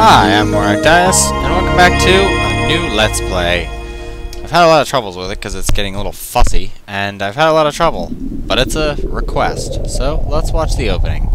Hi, I'm Moragdias, and welcome back to a new Let's Play. I've had a lot of troubles with it because it's getting a little fussy, and I've had a lot of trouble, but it's a request, so let's watch the opening.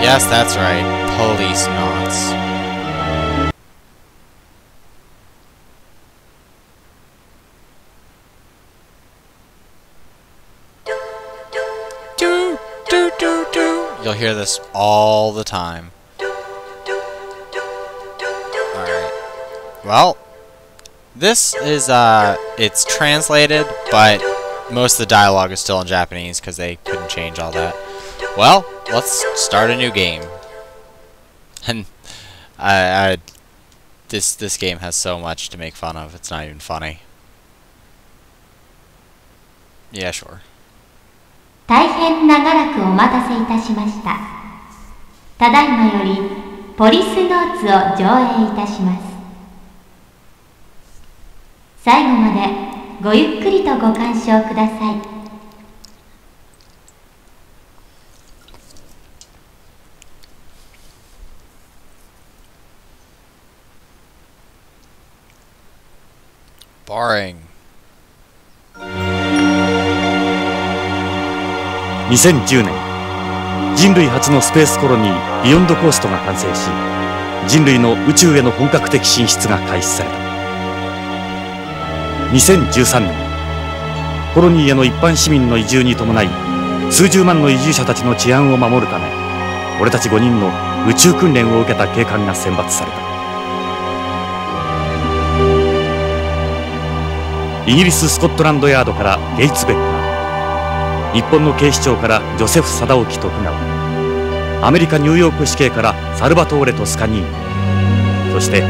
Yes, that's right. Policenauts. Do, do, do, do. You'll hear this all the time. Alright. Well, this is, it's translated, but most of the dialogue is still in Japanese because they couldn't change all that. Well, let's start a new game. And this game has so much to make fun of. It's not even funny. Yeah, sure. 大変長らくお待たせいたしました。ただいまよりポリスノーツを上映いたします。最後までごゆっくりとご鑑賞ください。 Boring. 2010年、人類初のスペースコロニービヨンドコーストが完成し、人類の宇宙への本格的進出が開始された。2013年、コロニーへの一般市民の移住に伴い、数十万の移住者たちの治安を守るため、俺たち5人の宇宙訓練を受けた警官が選抜された。 イギリス・スコットランドヤードからゲイツ・ベッカー、日本の警視庁からジョセフ・貞興徳川、アメリカ・ニューヨーク市警からサルバトーレ・トスカニーニ、そして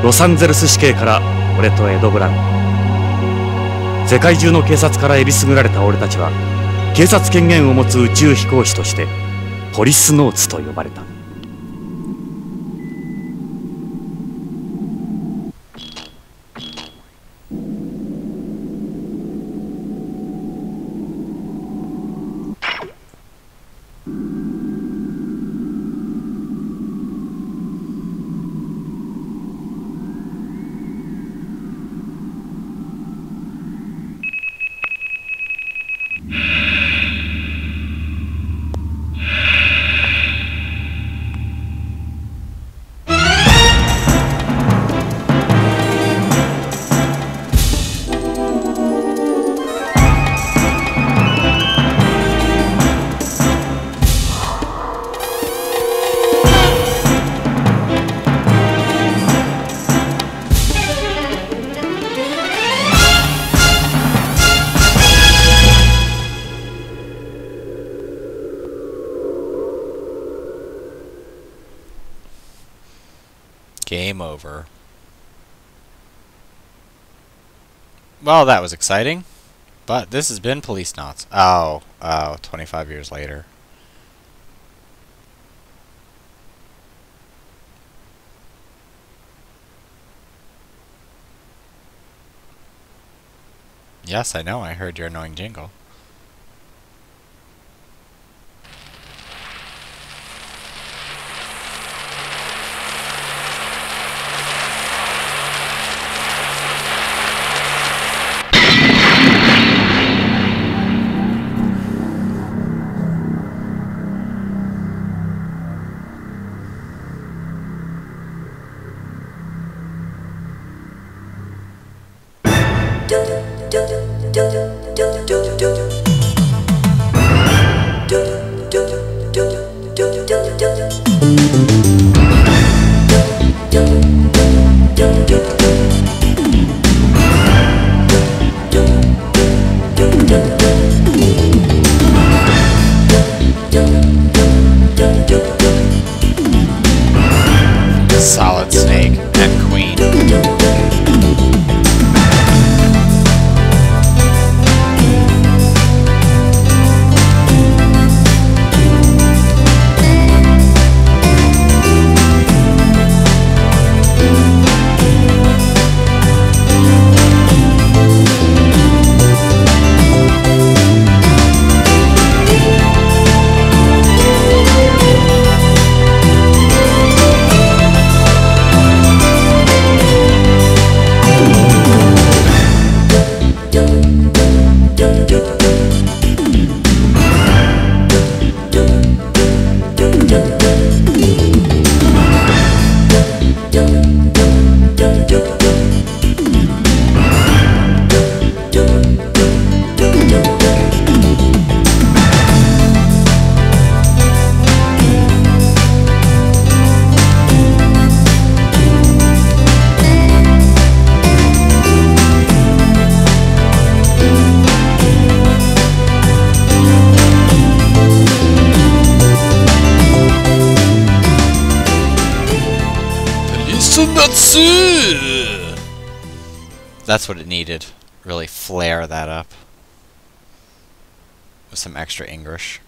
ロサンゼルス市警から俺とエド・ブラウン。世界中の警察からえりすぐられた俺たちは警察権限を持つ宇宙飛行士としてポリスノーツと呼ばれた。 Game over. Well, that was exciting. But this has been Policenauts. Oh, 25 years later. Yes, I know. I heard your annoying jingle. do Solid Snake and Queen. That's what it needed. Really flare that up with some extra English.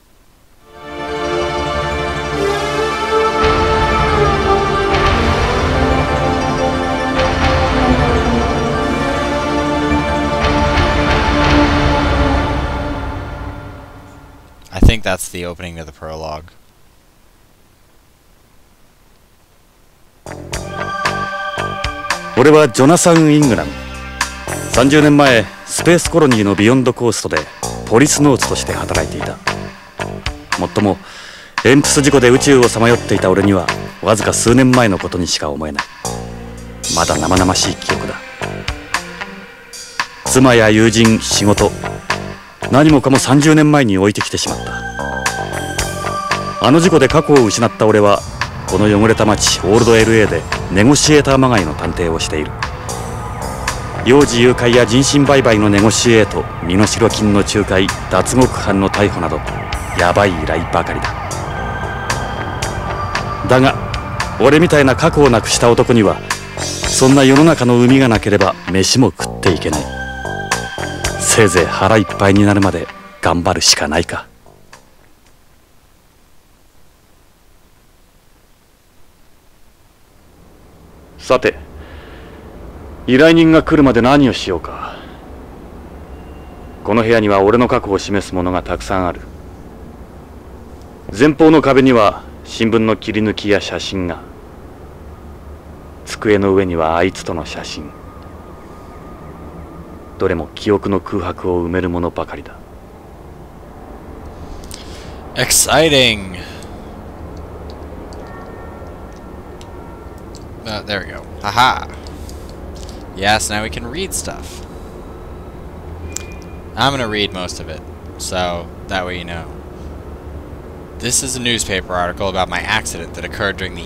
I think that's the opening to the prologue.俺はジョナサン・イングラム。30年前スペースコロニーのビヨンドコーストでポリスノーツとして働いていた。もっともエンプス事故で宇宙をさまよっていた俺にはわずか数年前のことにしか思えない。まだ生々しい記憶だ。妻や友人、仕事、何もかも30年前に置いてきてしまった。あの事故で過去を失った俺はこの汚れた街オールド LA でネゴシエーターまがいの探偵をしている。幼児誘拐や人身売買のネゴシエート、身代金の仲介、脱獄犯の逮捕などヤバい依頼ばかりだ。だが俺みたいな過去をなくした男にはそんな世の中の海がなければ飯も食っていけない。せいぜい腹いっぱいになるまで頑張るしかないか。さて依頼人が来るまで何をしようか。この部屋には俺の過去を示すものがたくさんある。前方の壁には新聞の切り抜きや写真が。机の上にはあいつとの写真。どれも記憶の空白を埋めるものばかりだ。Exciting! There we go. Haha! Yes, now we can read stuff. I'm gonna read most of it, so that way you know. This is a newspaper article about my accident that occurred during the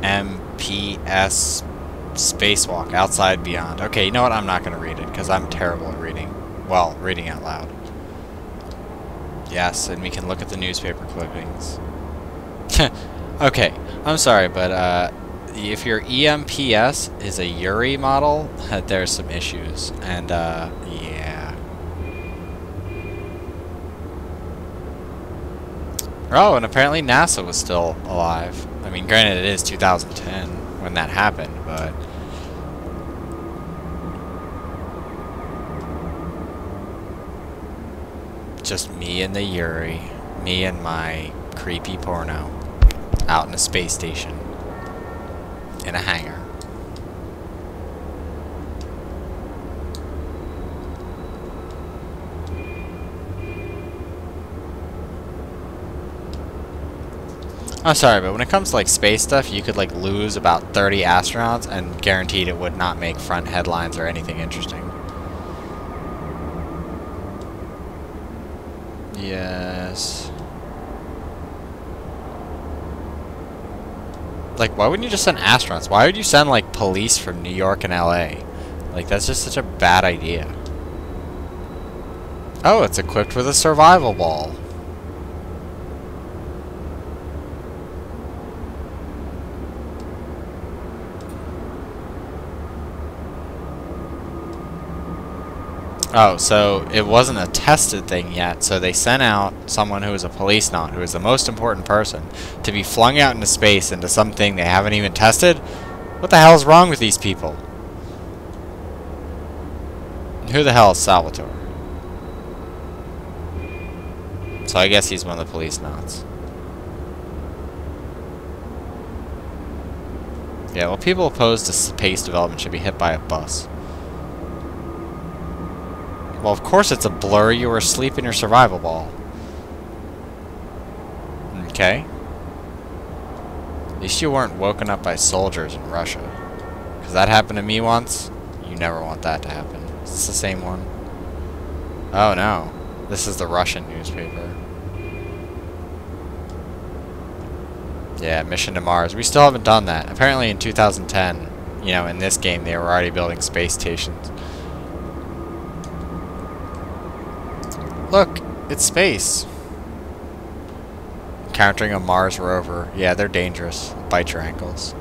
EMPS spacewalk outside Beyond. Okay, you know what? I'm not gonna read it, because I'm terrible at reading. Well, reading out loud. Yes, and we can look at the newspaper clippings. Okay, I'm sorry, but, if your EMPS is a Yuri model, there's some issues, and yeah. Oh, and apparently NASA was still alive. I mean, granted it is 2010 when that happened, but just me and the Yuri, me and my creepy porno, out in a space station. In a hangar. I'm sorry, but when it comes to like space stuff, you could like lose about 30 astronauts and guaranteed it would not make front headlines or anything interesting. Yes. Like, why wouldn't you just send astronauts? Why would you send, like, police from New York and LA? Like, that's just such a bad idea. Oh, it's equipped with a survival ball. Oh, so it wasn't a tested thing yet, so they sent out someone who was a Policenaut, who was the most important person, to be flung out into space into something they haven't even tested? What the hell is wrong with these people? Who the hell is Salvatore? So I guess he's one of the Policenauts. Yeah, well, people opposed to space development should be hit by a bus. Well, of course it's a blur. You were asleep in your survival ball. Okay. At least you weren't woken up by soldiers in Russia. Because that happened to me once. You never want that to happen. Is this the same one? Oh, no. This is the Russian newspaper. Yeah, Mission to Mars. We still haven't done that. Apparently in 2010, you know, in this game, they were already building space stations. Look, it's space. Encountering a Mars rover. Yeah, they're dangerous. Bite your ankles.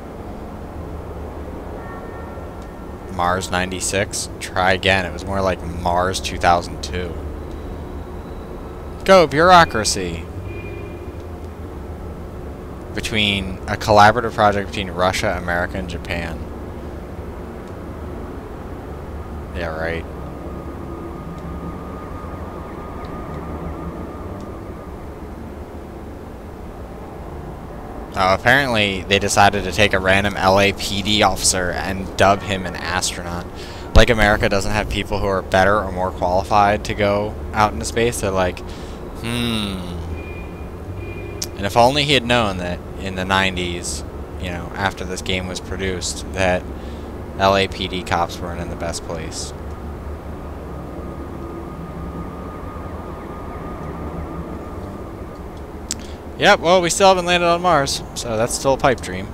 Mars 96. Try again. It was more like Mars 2002. Go, bureaucracy. Between a collaborative project between Russia, America, and Japan. Yeah, right. Apparently, they decided to take a random LAPD officer and dub him an astronaut. Like America doesn't have people who are better or more qualified to go out into space, they're like, And if only he had known that in the 90s, you know, after this game was produced, that LAPD cops weren't in the best place. Yep, well, we still haven't landed on Mars, so that's still a pipe dream.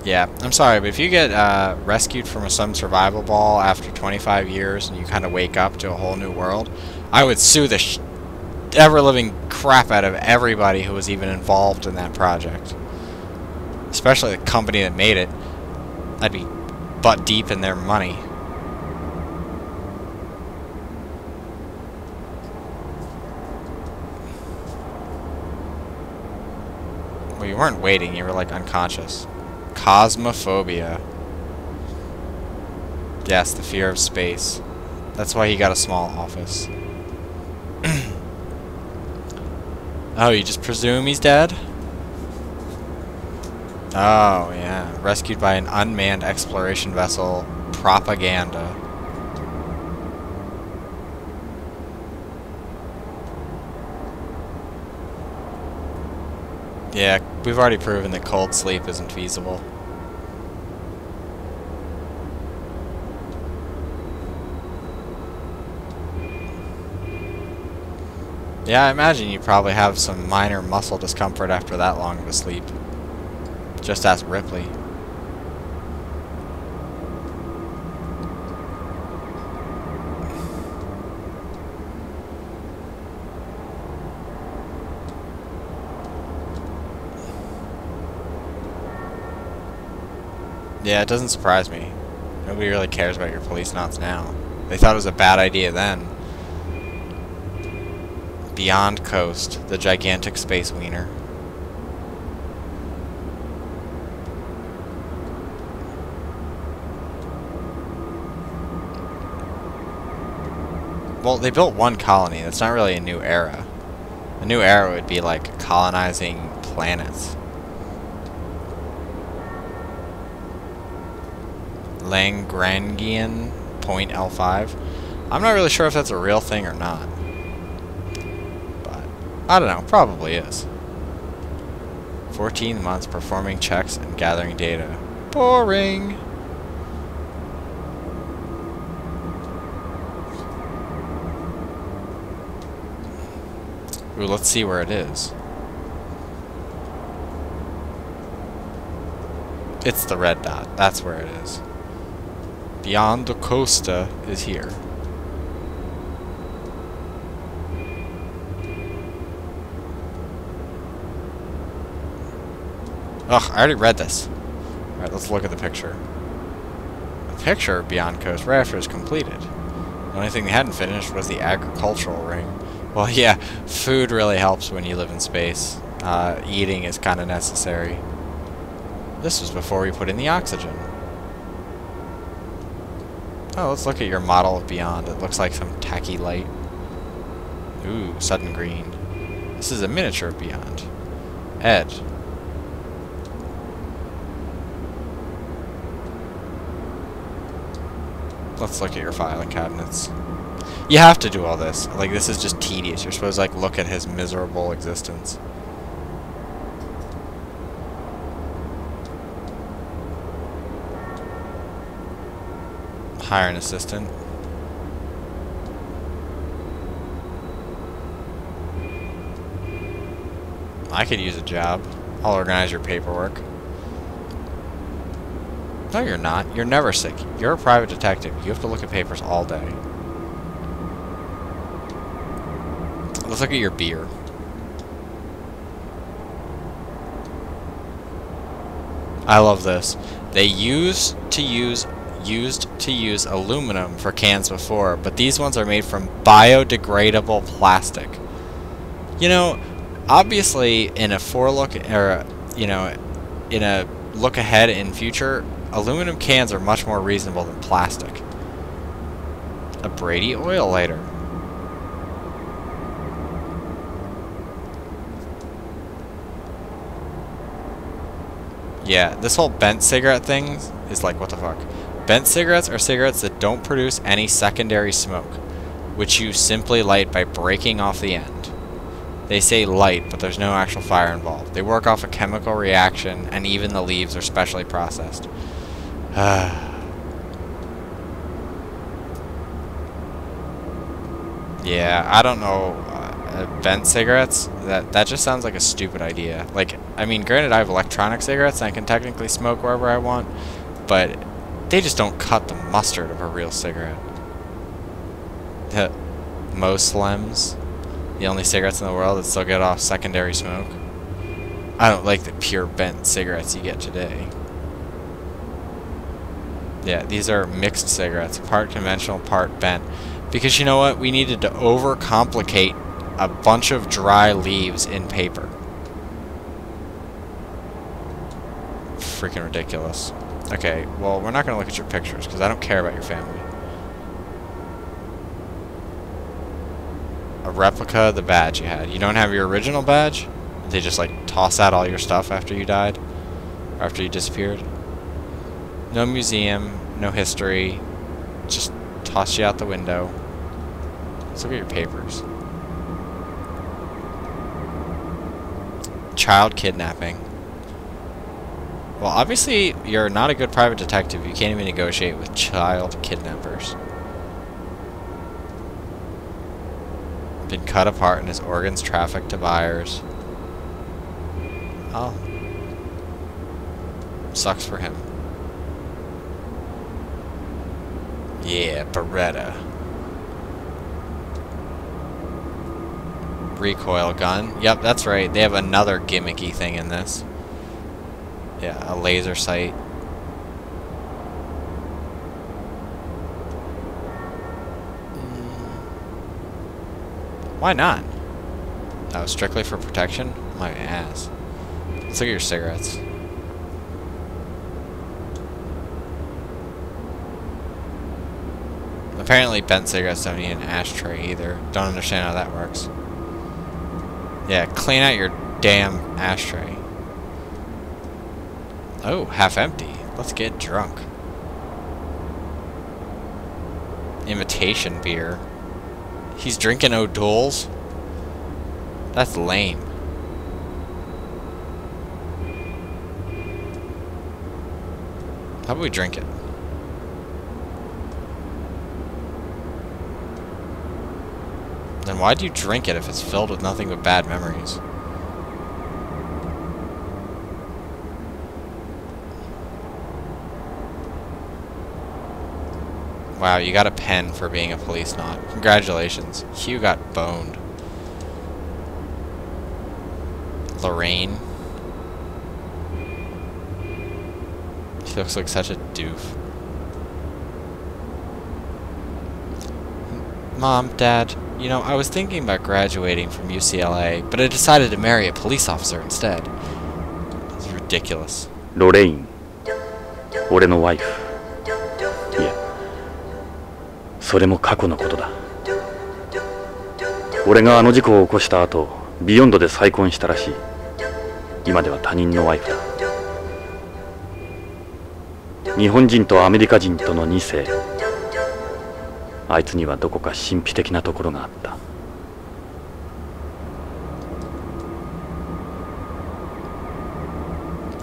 Yeah, I'm sorry, but if you get rescued from some survival ball after 25 years and you kind of wake up to a whole new world, I would sue the ever-living crap out of everybody who was even involved in that project. Especially the company that made it. I'd be butt deep in their money. Well, you weren't waiting, you were like unconscious. Cosmophobia. Yes, the fear of space. That's why he got a small office. Oh, you just presume he's dead? Oh, yeah. Rescued by an unmanned exploration vessel. Propaganda. Yeah, we've already proven that cold sleep isn't feasible. Yeah, I imagine you probably have some minor muscle discomfort after that long of a sleep. Just ask Ripley. Yeah, it doesn't surprise me. Nobody really cares about your Policenauts now. They thought it was a bad idea then. Beyond Coast, the gigantic space wiener. Well, they built one colony. That's not really a new era. A new era would be like colonizing planets. Lagrangian point L5. I'm not really sure if that's a real thing or not. But, I don't know. Probably is. 14 months performing checks and gathering data. Boring! Ooh, let's see where it is. It's the red dot. That's where it is. Beyond the Costa is here. Ugh, I already read this. Alright, let's look at the picture. The picture of Beyond Coast Raptor is completed. The only thing they hadn't finished was the agricultural ring. Well, yeah, food really helps when you live in space. Eating is kind of necessary. This was before we put in the oxygen. Oh, let's look at your model of Beyond. It looks like some tacky light. Ooh, sudden green. This is a miniature of Beyond. Ed. Let's look at your filing cabinets. You have to do all this. Like, this is just tedious. You're supposed to, like, look at his miserable existence. Hire an assistant. I could use a job. I'll organize your paperwork. No, you're not. You're never sick. You're a private detective. You have to look at papers all day. Let's look at your beer. I love this. They used to use aluminum for cans before, but these ones are made from biodegradable plastic. You know, obviously in a forelook, or you know, in a look ahead in future, aluminum cans are much more reasonable than plastic. A Brady oil lighter. Yeah, this whole bent cigarette thing is like, what the fuck? Bent cigarettes are cigarettes that don't produce any secondary smoke, which you simply light by breaking off the end. They say light, but there's no actual fire involved. They work off a chemical reaction, and even the leaves are specially processed. Yeah, I don't know. Bent cigarettes? That just sounds like a stupid idea. Like, I mean, granted, I have electronic cigarettes, and I can technically smoke wherever I want, but they just don't cut the mustard of a real cigarette. Most Slims, the only cigarettes in the world that still get off secondary smoke. I don't like the pure bent cigarettes you get today. Yeah, these are mixed cigarettes, part conventional, part bent. Because you know what? We needed to overcomplicate a bunch of dry leaves in paper. Freaking ridiculous. Okay, well, we're not going to look at your pictures, because I don't care about your family. A replica of the badge you had. You don't have your original badge? They just, like, toss out all your stuff after you died? Or after you disappeared? No museum, no history. Just toss you out the window. Let's look at your papers. Child kidnapping. Well, obviously, you're not a good private detective. You can't even negotiate with child kidnappers. Been cut apart and his organs trafficked to buyers. Oh. Sucks for him. Yeah, Beretta. Recoil gun. Yep, that's right. They have another gimmicky thing in this. Yeah, a laser sight. Why not? Oh, strictly for protection? My ass. Let's look at your cigarettes. Apparently bent cigarettes don't need an ashtray either. Don't understand how that works. Yeah, clean out your damn ashtray. Oh, half empty. Let's get drunk. Imitation beer. He's drinking O'Doul's? That's lame. How about we drink it? Then why'd you drink it if it's filled with nothing but bad memories? Wow, you got a pen for being a Policenaut. Congratulations. Hugh got boned. Lorraine. He looks like such a doof. Mom, Dad, you know, I was thinking about graduating from UCLA, but I decided to marry a police officer instead. It's ridiculous. ロレイン、俺のワイフ。いや、それも過去のことだ。俺があの事故を起こした後、ビヨンドで再婚したらしい。今では他人のワイフだ。日本人とアメリカ人との2世。あいつにはどこか神秘的なところがあった。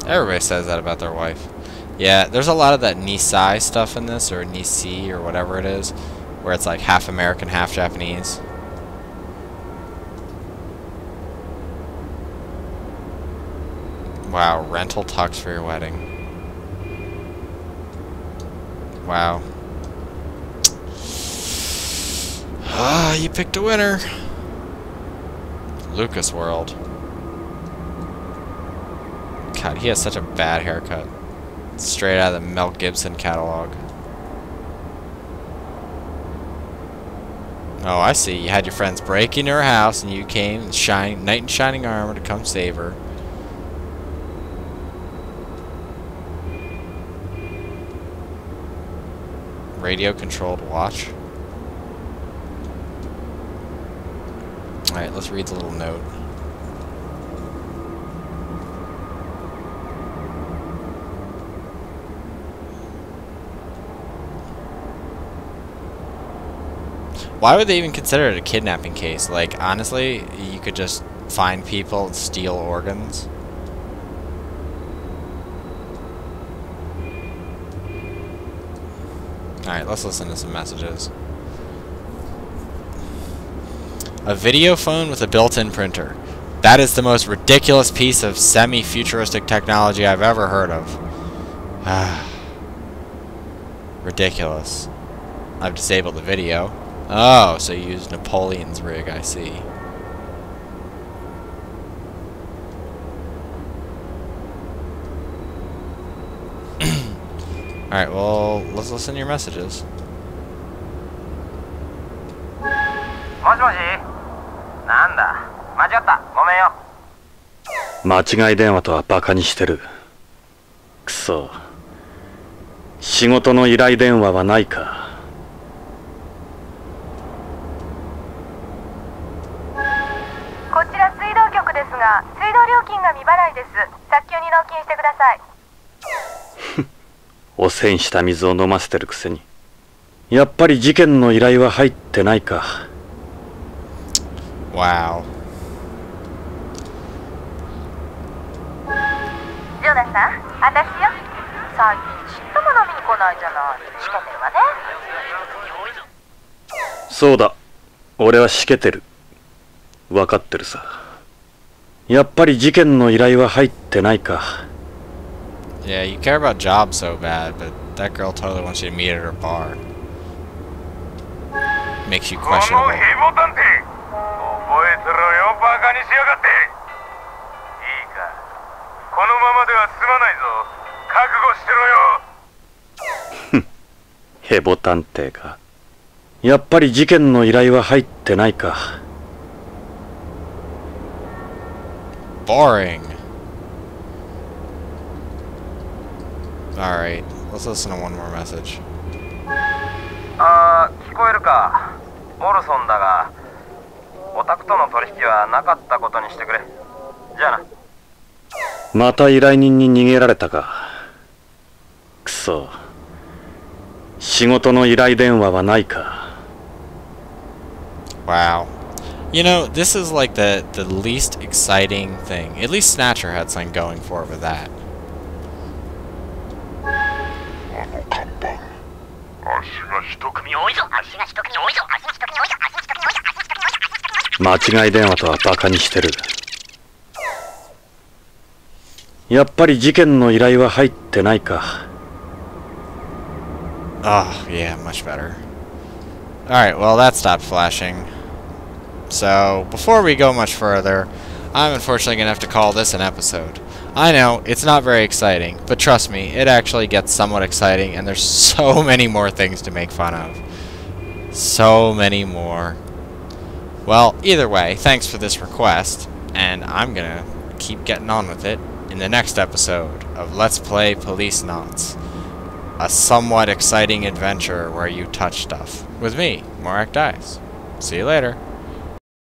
Everybody says that about their wife. Yeah, there's a lot of that Nisei stuff in this, or Nisei, or whatever it is, where it's like half American, half Japanese. Wow, rental tux for your wedding. Wow. Ah, you picked a winner. Lucas World. God, he has such a bad haircut. Straight out of the Mel Gibson catalog. Oh, I see. You had your friends break into her house and you came knight in shining armor to come save her. Radio controlled watch. Alright, let's read the little note. Why would they even consider it a kidnapping case? Like, honestly, you could just find people and steal organs. Alright, let's listen to some messages. A video phone with a built-in printer. That is the most ridiculous piece of semi-futuristic technology I've ever heard of. Ridiculous. I've disabled the video. Oh, so you used Napoleon's rig, I see. Alright, well, let's listen to your messages. もしもし、なんだ、間違った、ごめんよ。間違い電話とはバカにしてる。くそ。仕事の依頼電話はないか。こちら水道局ですが、水道料金が未払いです。早急に納金してください。汚染した水を飲ませてるくせに。やっぱり事件の依頼は入ってないか。Wow. ジョナさん、私よ。最近ちっとも飲みに来ないじゃない。しけてるわね。そうだ。俺はしけてる。わかってるさ。やっぱり事件の依頼は入ってないか。Yeah, you care about jobs so bad, but that girl totally wants you to meet at her bar. Makes you questionable. 覚えてろよ、バカにしやがって。いいか、このままでは済まないぞ。覚悟してろよ。ヘボ探偵か。やっぱり事件の依頼は入ってないか。Boring. Alright, let's listen to one more message. あー、聞こえるか。オルソンだが、オタクとの取引はなかったことにしてくれ。じゃあな。また依頼人に逃げられたか。くそ。仕事の依頼電話はないか。Wow. You know, this is like the least exciting thing. At least Snatcher had something going for it with that. 間違い電話とはバカにしてる。やっぱり事件の依頼は入ってないか。Oh, yeah, much better. Alright, well, that stopped flashing. So, before we go much further, I'm unfortunately going to have to call this an episode. I know, it's not very exciting, but trust me, it actually gets somewhat exciting, and there's so many more things to make fun of. So many more. Well, either way, thanks for this request, and I'm going to keep getting on with it in the next episode of Let's Play Policenauts. A somewhat exciting adventure where you touch stuff. With me, Morak Dice. See you later.